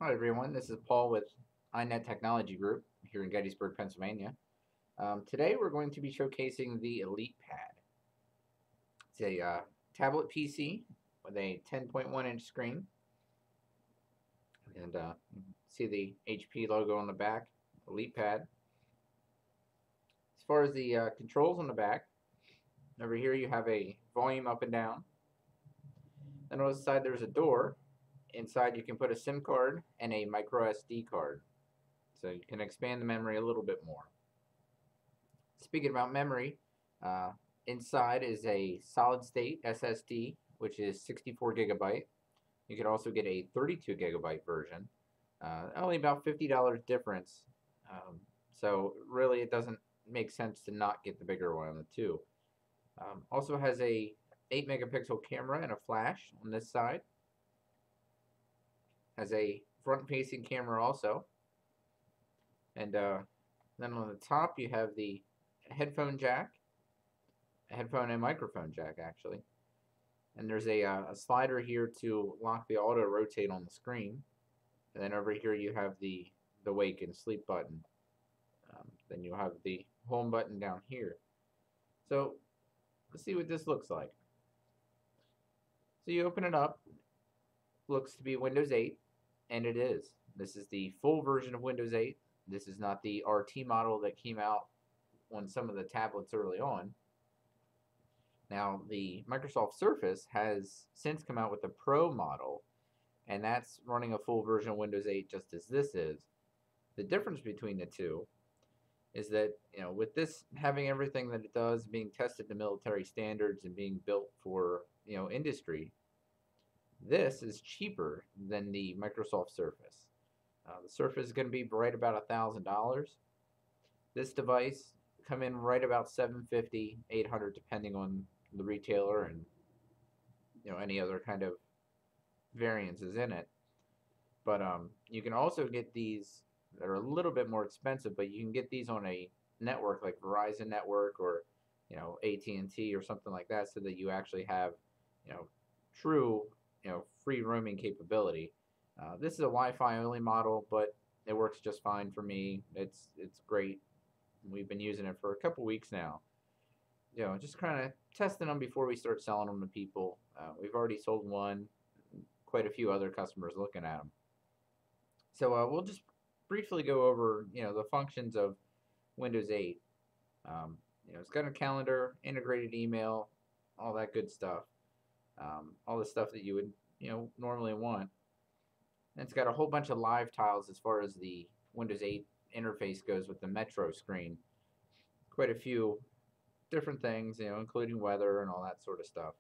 Hi everyone, this is Paul with iNet Technology Group here in Gettysburg, Pennsylvania. Today we're going to be showcasing the ElitePad. It's a tablet PC with a 10.1-inch screen, and you can see the HP logo on the back, ElitePad. As far as the controls on the back, over here you have a volume up and down. Then on the side there's a door. Inside you can put a SIM card and a micro SD card, so you can expand the memory a little bit more. Speaking about memory, uh, inside is a solid state SSD, which is 64 gigabyte. You could also get a 32 gigabyte version. Only about $50 difference. So really, it doesn't make sense to not get the bigger one of the two. Also has a 8 megapixel camera and a flash on this side. Has a front-facing camera also. And then on the top, you have the headphone jack, a headphone and microphone jack actually, and there's a slider here to lock the auto rotate on the screen, and then over here you have the wake and sleep button. Then you have the home button down here. So let's see what this looks like. So you open it up, looks to be Windows 8, and it is. This is the full version of Windows 8. This is not the RT model that came out on some of the tablets early on. Now, the Microsoft Surface has since come out with the Pro model, and that's running a full version of Windows 8 just as this is. The difference between the two is that, with this having everything that it does, being tested to military standards and being built for, industry, this is cheaper than the Microsoft Surface. The Surface is going to be right about $1,000. This device come in right about 750, 800, depending on the retailer and any other kind of variances in it. But you can also get these that are a little bit more expensive, but you can get these on a network like Verizon network or AT&T or something like that, so that you actually have true free roaming capability. This is a Wi-Fi only model, but it works just fine for me. It's great. We've been using it for a couple weeks now. Just kind of testing them before we start selling them to people. We've already sold one, quite a few other customers looking at them. So we'll just briefly go over the functions of Windows 8. It's got a calendar, integrated email, all that good stuff. All the stuff that you would normally want. And it's got a whole bunch of live tiles as far as the Windows 8 interface goes with the Metro screen. Quite a few different things, including weather and all that sort of stuff.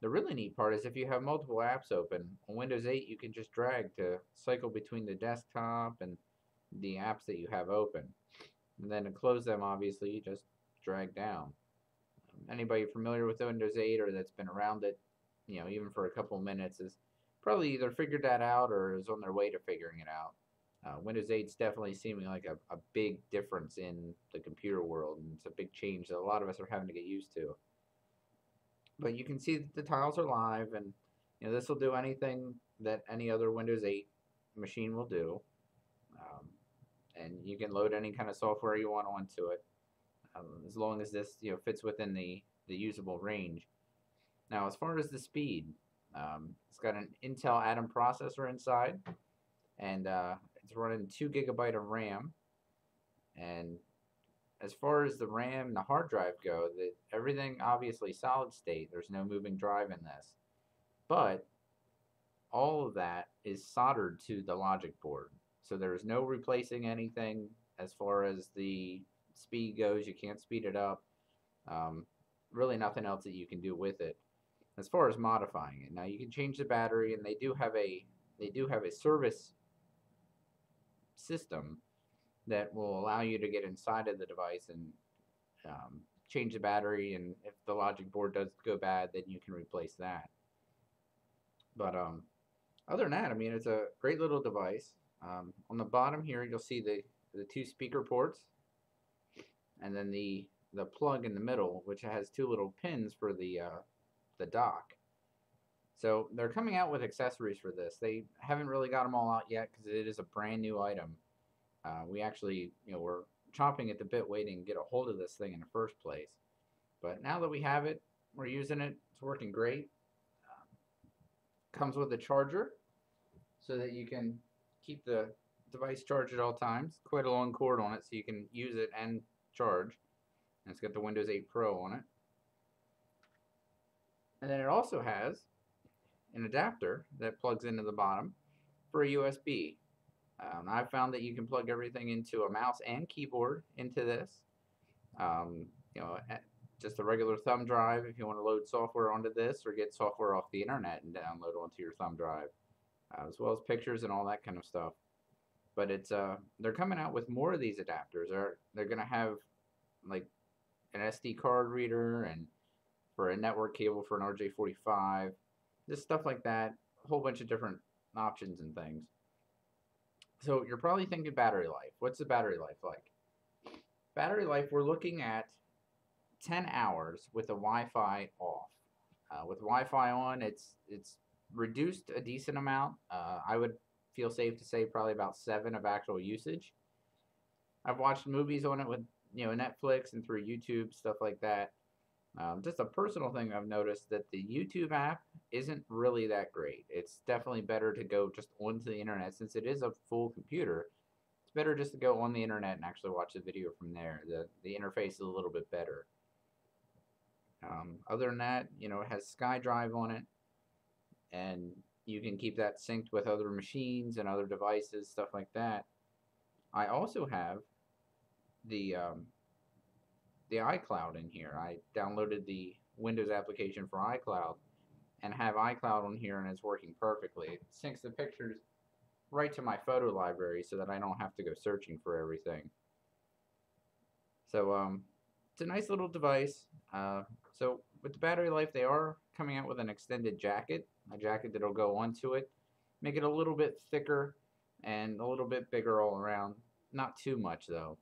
The really neat part is if you have multiple apps open on Windows 8, you can just drag to cycle between the desktop and the apps that you have open. And then to close them, obviously, you just drag down. Anybody familiar with Windows 8 or that's been around it, even for a couple of minutes, is probably either figured that out or is on their way to figuring it out. Windows 8 is definitely seeming like a big difference in the computer world, and it's a big change that a lot of us are having to get used to. But you can see that the tiles are live, and this will do anything that any other Windows 8 machine will do. And you can load any kind of software you want onto it, as long as this fits within the usable range. Now, as far as the speed, it's got an Intel Atom processor inside, and it's running 2 gigabyte of RAM. And as far as the RAM and the hard drive go, everything obviously solid state. There's no moving drive in this, but all of that is soldered to the logic board. So there's no replacing anything as far as the speed goes. You can't speed it up. Really nothing else that you can do with it. As far as modifying it, now you can change the battery, and they do have a service system that will allow you to get inside of the device and change the battery, and if the logic board does go bad, then you can replace that. But other than that, I mean, it's a great little device. On the bottom here, you'll see the two speaker ports, and then the plug in the middle, which has two little pins for the dock. So they're coming out with accessories for this. They haven't really got them all out yet because it is a brand new item. We actually, we're chomping at the bit waiting to get a hold of this thing in the first place. But now that we have it, we're using it. It's working great. Comes with a charger so that you can keep the device charged at all times. Quite a long cord on it so you can use it and charge. And it's got the Windows 8 Pro on it. And then it also has an adapter that plugs into the bottom for a USB. I've found that you can plug everything into a mouse and keyboard into this. Just a regular thumb drive if you want to load software onto this or get software off the internet and download onto your thumb drive, as well as pictures and all that kind of stuff. But they're coming out with more of these adapters. They're going to have like an SD card reader and for a network cable for an RJ45, just stuff like that. A whole bunch of different options and things. So you're probably thinking battery life. What's the battery life like? Battery life, we're looking at 10 hours with the Wi-Fi off. With Wi-Fi on, it's reduced a decent amount. I would feel safe to say probably about 7 of actual usage. I've watched movies on it with Netflix and through YouTube, stuff like that. Just a personal thing I've noticed that the YouTube app isn't really that great. It's definitely better to go just onto the internet since it is a full computer. It's better just to go on the internet and actually watch the video from there. The interface is a little bit better. Other than that, it has SkyDrive on it, and you can keep that synced with other machines and other devices, stuff like that. I also have the iCloud in here. I downloaded the Windows application for iCloud and have iCloud on here, and it's working perfectly. It syncs the pictures right to my photo library so that I don't have to go searching for everything. So it's a nice little device. So with the battery life, they are coming out with an extended jacket, a jacket that'll go onto it, make it a little bit thicker and a little bit bigger all around. Not too much though.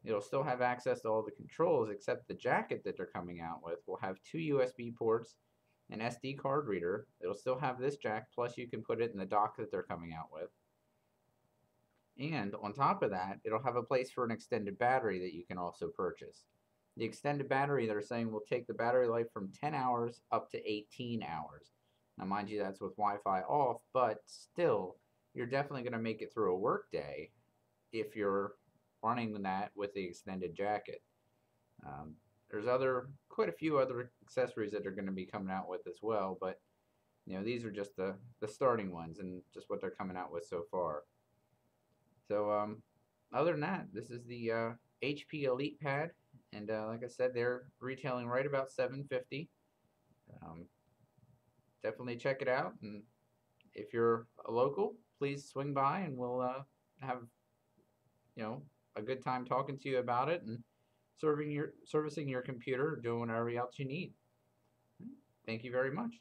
It'll still have access to all the controls, except the jacket that they're coming out with will have 2 USB ports, an SD card reader. It'll still have this jack, plus you can put it in the dock that they're coming out with. And on top of that, it'll have a place for an extended battery that you can also purchase. The extended battery, they're saying, will take the battery life from 10 hours up to 18 hours. Now, mind you, that's with Wi-Fi off, but still, you're definitely going to make it through a work day if you're running that with the extended jacket. There's quite a few other accessories that they're going to be coming out with as well, but these are just the starting ones and just what they're coming out with so far. So other than that, this is the HP ElitePad, and like I said, they're retailing right about $750. Definitely check it out, and if you're a local, please swing by and we'll have a good time talking to you about it and servicing your computer or doing whatever else you need. Thank you very much.